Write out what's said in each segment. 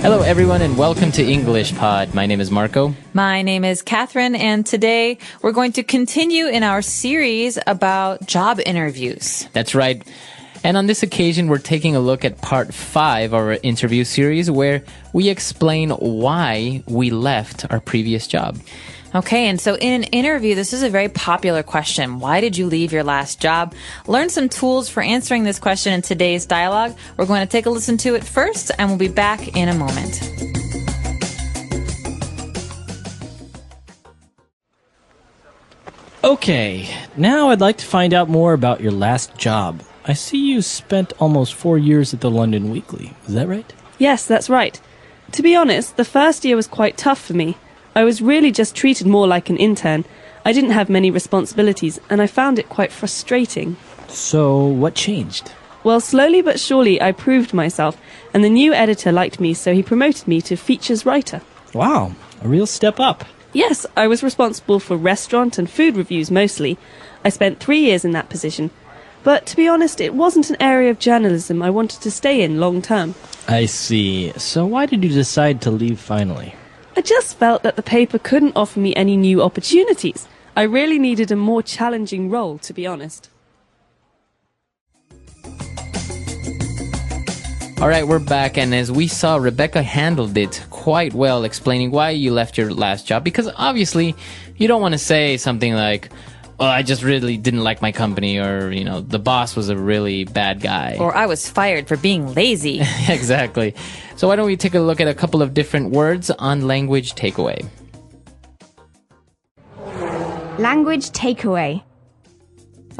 Hello, everyone, and welcome to English Pod. My name is Marco. My name is Catherine, and today we're going to continue in our series about job interviews. That's right. And on this occasion, we're taking a look at part 5 of our interview series where we explain why we left our previous job. Okay, and so in an interview, this is a very popular question. Why did you leave your last job? Learn some tools for answering this question in today's dialogue. We're going to take a listen to it first, and we'll be back in a moment. Okay, now I'd like to find out more about your last job. I see you spent almost 4 years at the London Weekly. Is that right? Yes, that's right. To be honest, the first year was quite tough for me. I was really just treated more like an intern. I didn't have many responsibilities, and I found it quite frustrating. So, what changed? Well, slowly but surely I proved myself, and the new editor liked me, so he promoted me to features writer. Wow, a real step up. Yes, I was responsible for restaurant and food reviews mostly. I spent 3 years in that position. But to be honest, it wasn't an area of journalism I wanted to stay in long term. I see. So why did you decide to leave finally? I just felt that the paper couldn't offer me any new opportunities. I really needed a more challenging role, to be honest. All right, we're back, and as we saw, Rebecca handled it quite well, explaining why you left your last job, because obviously you don't want to say something like, well, I just really didn't like my company, or, the boss was a really bad guy. Or I was fired for being lazy. Exactly. So why don't we take a look at a couple of different words on language takeaway. Language takeaway.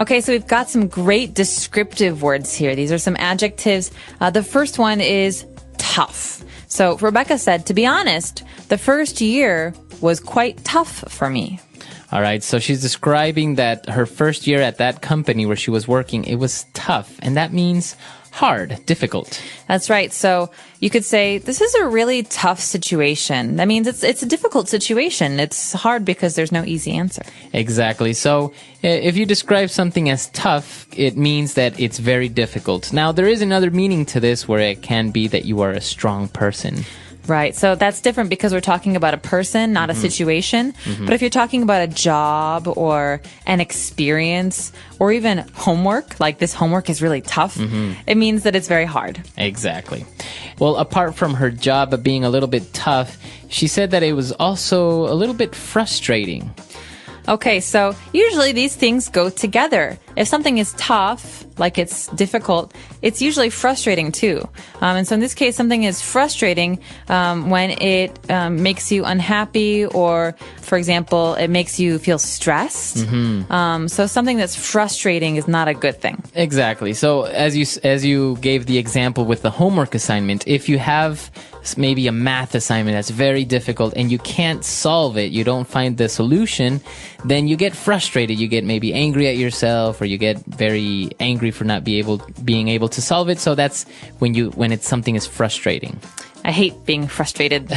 Okay, so we've got some great descriptive words here. These are some adjectives. The first one is tough. So Rebecca said, to be honest, the first year was quite tough for me. All right, so she's describing that her first year at that company where she was working, it was tough, and that means hard, difficult. That's right. So you could say, this is a really tough situation. That means it's a difficult situation. It's hard because there's no easy answer. Exactly. So if you describe something as tough, it means that it's very difficult. Now, there is another meaning to this where it can be that you are a strong person. Right. So that's different because we're talking about a person, not a situation. But if you're talking about a job or an experience or even homework, like this homework is really tough, it means that it's very hard. Exactly. Well, apart from her job being a little bit tough, she said that it was also a little bit frustrating. Okay, so usually these things go together. If something is tough, like it's difficult, it's usually frustrating too. And so in this case, something is frustrating when it makes you unhappy or, for example, it makes you feel stressed. So something that's frustrating is not a good thing. Exactly. So as you gave the example with the homework assignment, if you have maybe a math assignment that's very difficult and you can't solve it, you don't find the solution, then you get frustrated. You get maybe angry at yourself, or you get very angry for not being able to solve it. So that's when something is frustrating. I hate being frustrated.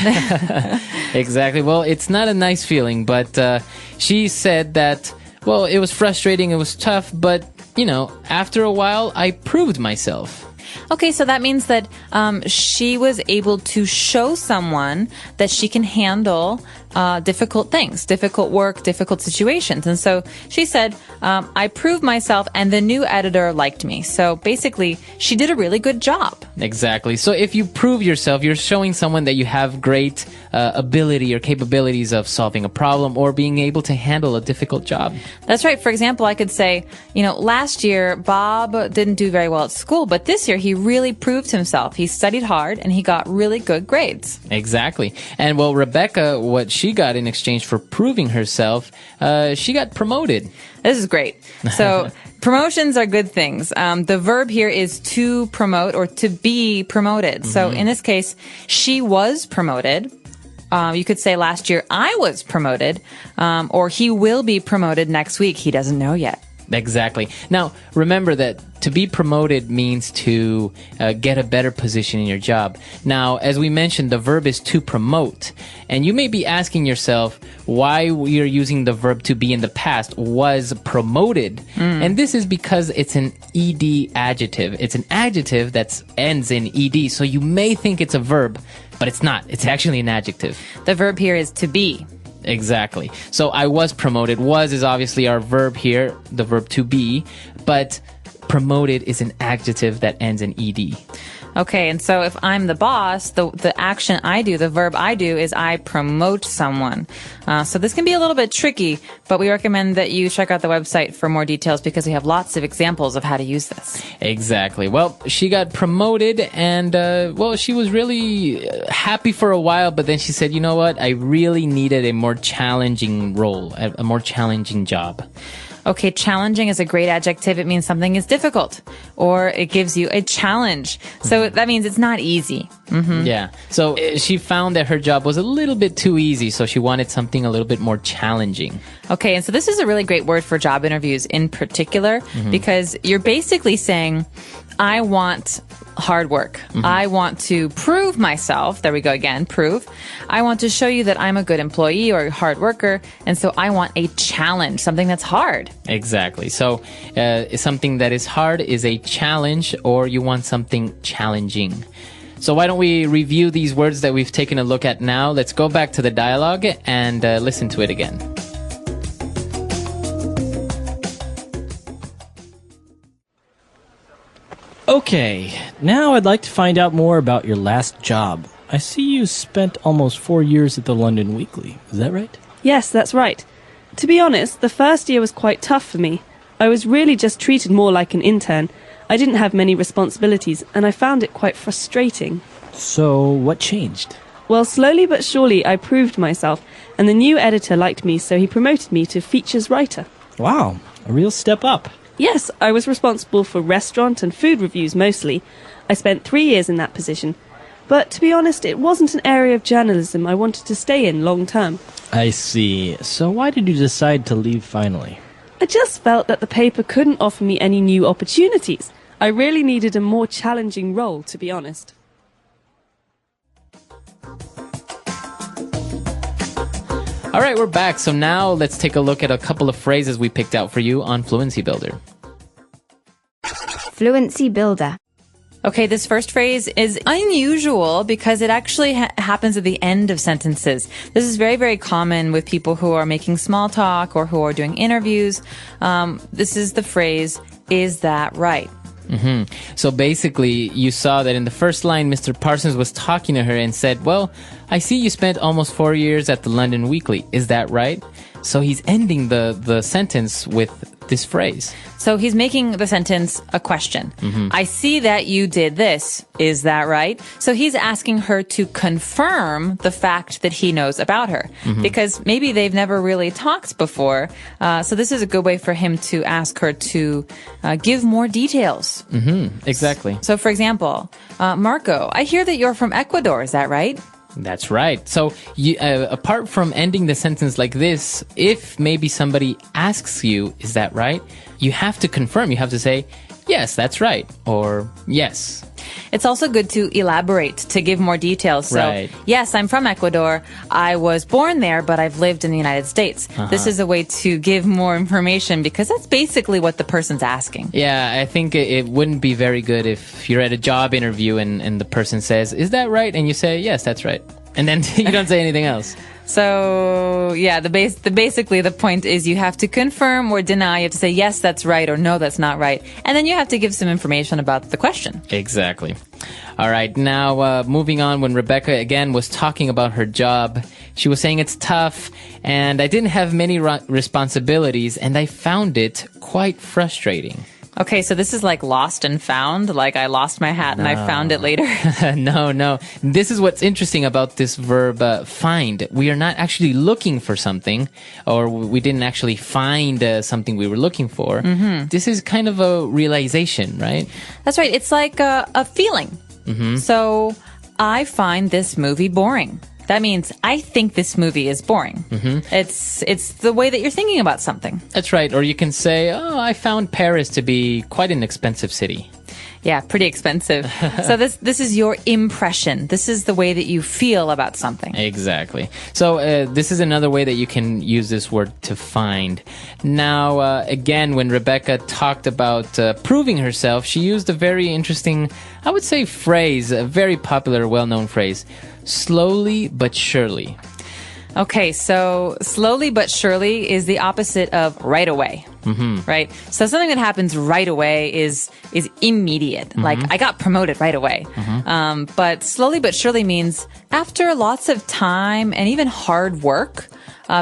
Exactly. Well, it's not a nice feeling, but she said that, well, it was frustrating, it was tough, but, after a while, I proved myself. Okay, so that means that she was able to show someone that she can handle difficult things, difficult work, difficult situations. And so she said, I proved myself and the new editor liked me. So basically, she did a really good job. Exactly. So if you prove yourself, you're showing someone that you have great ability or capabilities of solving a problem or being able to handle a difficult job. That's right. For example, I could say, last year, Bob didn't do very well at school, but this year he really proved himself. He studied hard and he got really good grades. Exactly. And well, Rebecca, what she got in exchange for proving herself, she got promoted. This is great. So promotions are good things. The verb here is to promote or to be promoted. So in this case, she was promoted. You could say last year I was promoted, or he will be promoted next week. He doesn't know yet. Exactly. Now, remember that to be promoted means to get a better position in your job. Now, as we mentioned, the verb is to promote. And you may be asking yourself why we are using the verb to be in the past, was promoted. And this is because it's an ed adjective. It's an adjective that ends in ed. So you may think it's a verb, but it's not. It's actually an adjective. The verb here is to be. Exactly. So I was promoted. Was is obviously our verb here, the verb to be, but promoted is an adjective that ends in ed. Okay, and so if I'm the boss, the action I do, the verb I do, is I promote someone. So this can be a little bit tricky, but we recommend that you check out the website for more details because we have lots of examples of how to use this. Exactly. Well, she got promoted and, she was really happy for a while, but then she said, you know what? I really needed a more challenging role, a more challenging job. Okay, challenging is a great adjective. It means something is difficult, or it gives you a challenge. So that means it's not easy. Yeah. So she found that her job was a little bit too easy, so she wanted something a little bit more challenging. Okay, and so this is a really great word for job interviews in particular, because you're basically saying, I want hard work. I want to prove myself. There we go again, prove. I want to show you that I'm a good employee or a hard worker, and so I want a challenge, something that's hard. Exactly. So something that is hard is a challenge, or you want something challenging. So why don't we review these words that we've taken a look at now? Let's go back to the dialogue and listen to it again. Okay, now I'd like to find out more about your last job. I see you spent almost 4 years at the London Weekly. Is that right? Yes, that's right. To be honest, the first year was quite tough for me. I was really just treated more like an intern. I didn't have many responsibilities, and I found it quite frustrating. So, what changed? Well, slowly but surely I proved myself, and the new editor liked me, so he promoted me to features writer. Wow, a real step up. Yes, I was responsible for restaurant and food reviews mostly. I spent 3 years in that position. But to be honest, it wasn't an area of journalism I wanted to stay in long term. I see. So why did you decide to leave finally? I just felt that the paper couldn't offer me any new opportunities. I really needed a more challenging role, to be honest. All right, we're back. So now let's take a look at a couple of phrases we picked out for you on Fluency Builder. Fluency Builder. Okay, this first phrase is unusual because it actually happens at the end of sentences. This is very, very common with people who are making small talk or who are doing interviews. This is the phrase, is that right? So basically, you saw that in the first line, Mr. Parsons was talking to her and said, well, I see you spent almost 4 years at the London Weekly. Is that right? So he's ending the sentence with this phrase. So he's making the sentence a question. I see that you did this. Is that right? So he's asking her to confirm the fact that he knows about her because maybe they've never really talked before. So this is a good way for him to ask her to give more details. Exactly. So for example, Marco, I hear that you're from Ecuador. Is that right? That's right. So you, apart from ending the sentence like this, if maybe somebody asks you, is that right? You have to confirm. You have to say, yes, that's right. Or yes. It's also good to elaborate, to give more details. So, Right. yes, I'm from Ecuador. I was born there, but I've lived in the United States. This is a way to give more information because that's basically what the person's asking. Yeah, I think it wouldn't be very good if you're at a job interview and the person says, is that right? And you say, yes, that's right. And then you don't say anything else. So, yeah, basically the point is you have to confirm or deny. You have to say, yes, that's right, or no, that's not right. And then you have to give some information about the question. Exactly. All right. Now, moving on, when Rebecca, again, was talking about her job, she was saying it's tough, and I didn't have many responsibilities, and I found it quite frustrating. Okay, so this is like lost and found, like I lost my hat and I found it later. No. This is what's interesting about this verb, find. We are not actually looking for something, or we didn't actually find something we were looking for. This is kind of a realization, right? That's right. It's like a feeling. So I find this movie boring. That means I think this movie is boring. It's the way that you're thinking about something. That's right. Or you can say, oh, I found Paris to be quite an expensive city. Yeah, pretty expensive. So this is your impression. This is the way that you feel about something. Exactly. So this is another way that you can use this word to find. Now, again, when Rebecca talked about proving herself, she used a very interesting, I would say, phrase, a very popular, well-known phrase, slowly but surely. Okay, so slowly but surely is the opposite of right away. Right? So something that happens right away is immediate. Like, I got promoted right away. But slowly but surely means after lots of time and even hard work,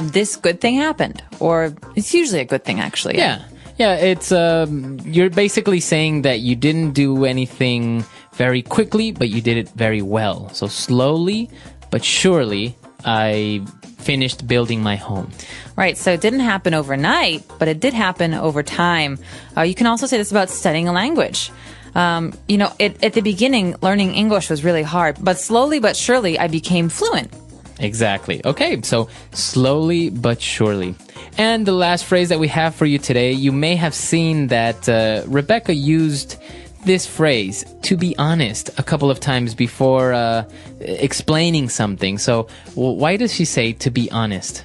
this good thing happened. Or it's usually a good thing, actually. Yeah, it's you're basically saying that you didn't do anything very quickly, but you did it very well. So slowly but surely, I finished building my home. Right, so it didn't happen overnight, but it did happen over time. You can also say this about studying a language. At the beginning, learning English was really hard, but slowly but surely, I became fluent. Exactly. Okay, so slowly but surely. And the last phrase that we have for you today, you may have seen that Rebecca used this phrase, to be honest, a couple of times before explaining something. So why does she say to be honest?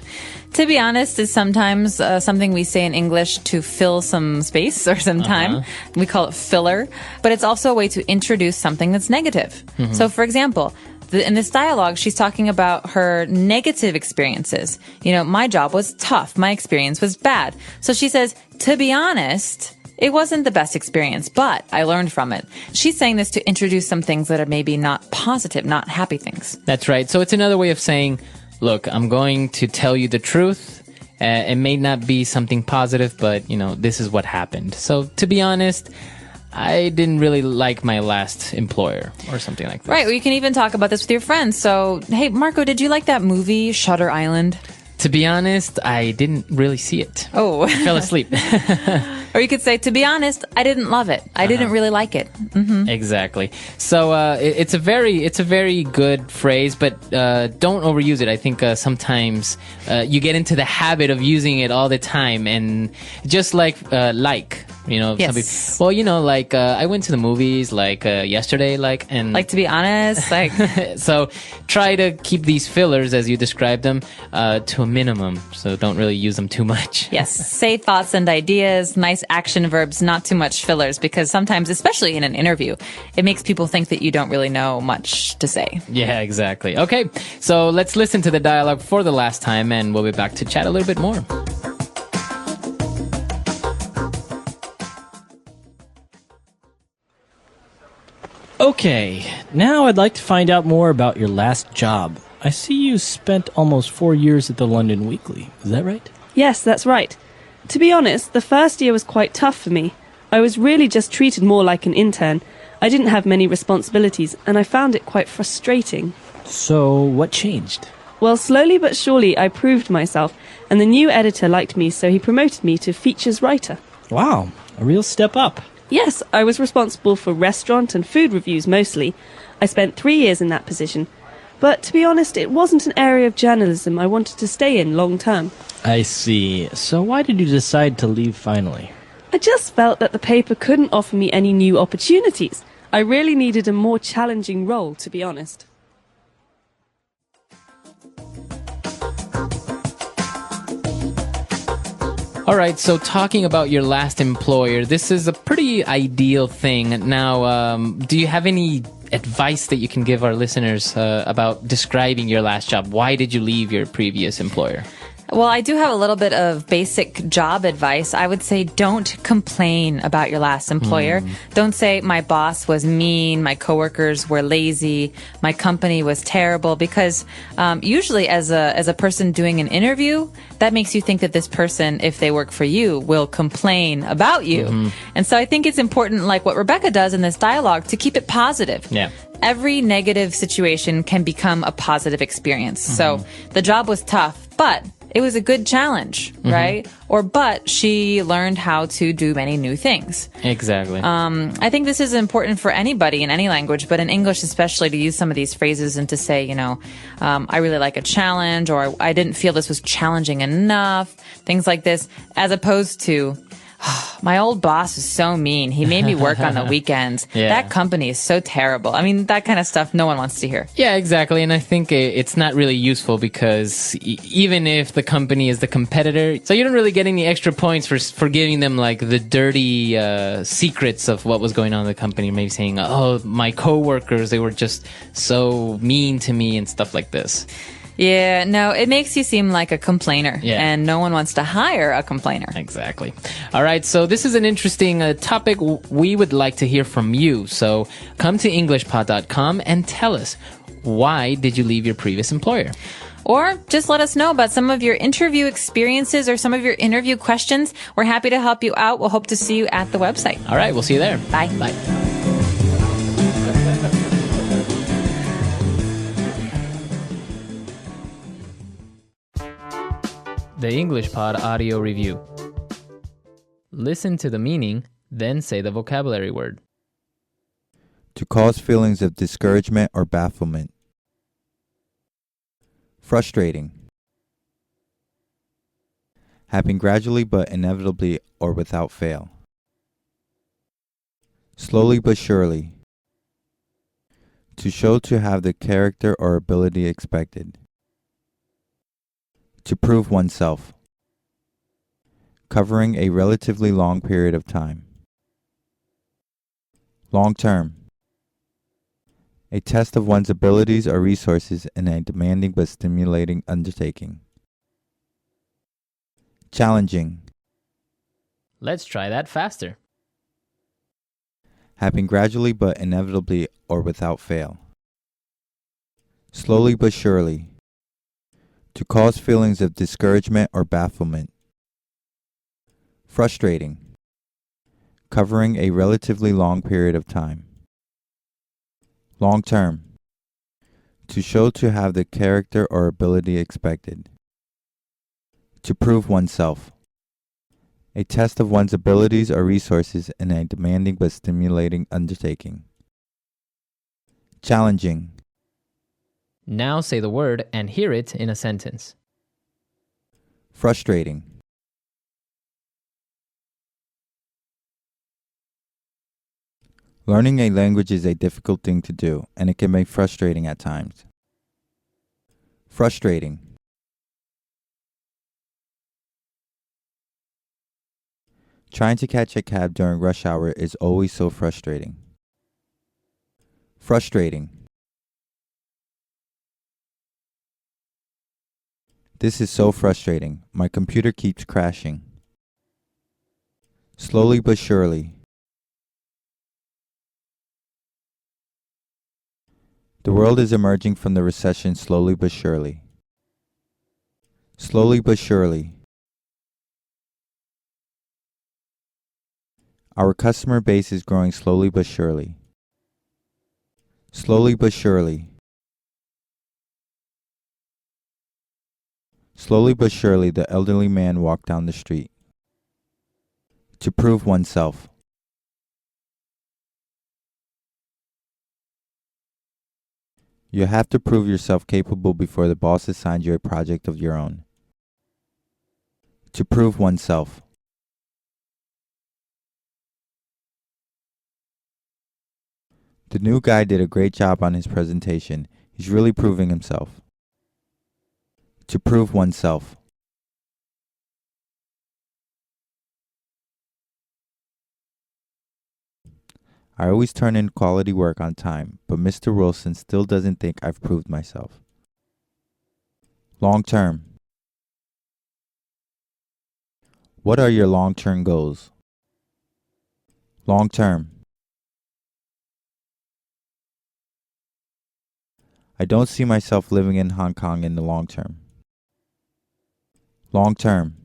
To be honest is sometimes something we say in English to fill some space or some time. We call it filler. But it's also a way to introduce something that's negative. So, for example, in this dialogue, she's talking about her negative experiences. My job was tough. My experience was bad. So she says, to be honest, it wasn't the best experience, but I learned from it. She's saying this to introduce some things that are maybe not positive, not happy things. That's right. So it's another way of saying, look, I'm going to tell you the truth. It may not be something positive, but, this is what happened. So to be honest, I didn't really like my last employer or something like that. Right. Well, you can even talk about this with your friends. So, hey, Marco, did you like that movie, Shutter Island? To be honest, I didn't really see it. Oh. I fell asleep. Or you could say, to be honest, I didn't love it. I didn't really like it. Exactly. So it's a very good phrase, but don't overuse it. I think sometimes you get into the habit of using it all the time, and just like. Yes. Some people, I went to the movies yesterday, and to be honest, so try to keep these fillers as you described them to a minimum. So don't really use them too much. Yes. Say thoughts and ideas, nice action verbs, not too much fillers, because sometimes, especially in an interview, it makes people think that you don't really know much to say. Yeah, exactly. Okay, so let's listen to the dialogue for the last time, and we'll be back to chat a little bit more. Okay, now I'd like to find out more about your last job. I see you spent almost 4 years at the London Weekly. Is that right? Yes, that's right. To be honest, the first year was quite tough for me. I was really just treated more like an intern. I didn't have many responsibilities, and I found it quite frustrating. So, what changed? Well, slowly but surely I proved myself, and the new editor liked me, so he promoted me to features writer. Wow, a real step up. Yes, I was responsible for restaurant and food reviews mostly. I spent 3 years in that position. But to be honest, it wasn't an area of journalism I wanted to stay in long term. I see. So why did you decide to leave finally? I just felt that the paper couldn't offer me any new opportunities. I really needed a more challenging role, to be honest. All right, so talking about your last employer, this is a pretty ideal thing. Now, do you have any advice that you can give our listeners about describing your last job? Why did you leave your previous employer? Well, I do have a little bit of basic job advice. I would say don't complain about your last employer. Don't say my boss was mean, my coworkers were lazy, my company was terrible, because usually as a person doing an interview, that makes you think that this person, if they work for you, will complain about you. And so I think it's important, like what Rebecca does in this dialogue, to keep it positive. Yeah. Every negative situation can become a positive experience. So the job was tough, but it was a good challenge, right? Or, but she learned how to do many new things. Exactly. I think this is important for anybody in any language, but in English especially, to use some of these phrases and to say, I really like a challenge, or I didn't feel this was challenging enough, things like this, as opposed to, my old boss is so mean. He made me work on the weekends. Yeah. That company is so terrible. I mean, that kind of stuff no one wants to hear. Yeah, exactly. And I think it's not really useful because even if the company is the competitor, so you don't really get any extra points for giving them like the dirty secrets of what was going on in the company. Maybe saying, oh, my coworkers, they were just so mean to me and stuff like this. Yeah, no, it makes you seem like a complainer. Yeah. And no one wants to hire a complainer. Exactly. All right. So this is an interesting topic. We would like to hear from you. So come to EnglishPod.com and tell us, why did you leave your previous employer? Or just let us know about some of your interview experiences or some of your interview questions. We're happy to help you out. We'll hope to see you at the website. All right. We'll see you there. Bye. Bye. The English Pod Audio Review. Listen to the meaning, then say the vocabulary word. To cause feelings of discouragement or bafflement. Frustrating. Happen gradually but inevitably or without fail. Slowly but surely. To show to have the character or ability expected. To prove oneself. Covering a relatively long period of time. Long term. A test of one's abilities or resources in a demanding but stimulating undertaking. Challenging. Let's try that faster. Happen gradually but inevitably or without fail. Slowly but surely. To cause feelings of discouragement or bafflement. Frustrating. Covering a relatively long period of time. Long term. To show to have the character or ability expected. To prove oneself. A test of one's abilities or resources in a demanding but stimulating undertaking. Challenging. Now say the word and hear it in a sentence. Frustrating. Learning a language is a difficult thing to do, and it can be frustrating at times. Frustrating. Trying to catch a cab during rush hour is always so frustrating. Frustrating. This is so frustrating. My computer keeps crashing. Slowly but surely. The world is emerging from the recession slowly but surely. Slowly but surely. Our customer base is growing slowly but surely. Slowly but surely. Slowly but surely, the elderly man walked down the street. To prove oneself. You have to prove yourself capable before the boss assigns you a project of your own. To prove oneself. The new guy did a great job on his presentation. He's really proving himself. To prove oneself. I always turn in quality work on time, but Mr. Wilson still doesn't think I've proved myself. Long term. What are your long-term goals? Long term. I don't see myself living in Hong Kong in the long term. Long term.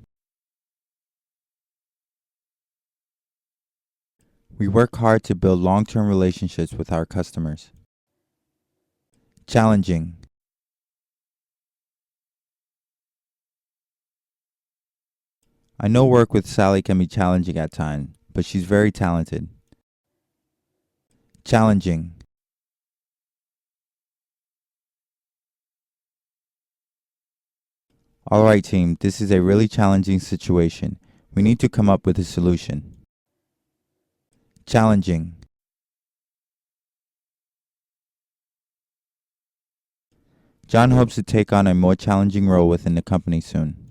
We work hard to build long-term relationships with our customers. Challenging. I know work with Sally can be challenging at times, but she's very talented. Challenging. Alright team, this is a really challenging situation. We need to come up with a solution. Challenging. John hopes to take on a more challenging role within the company soon.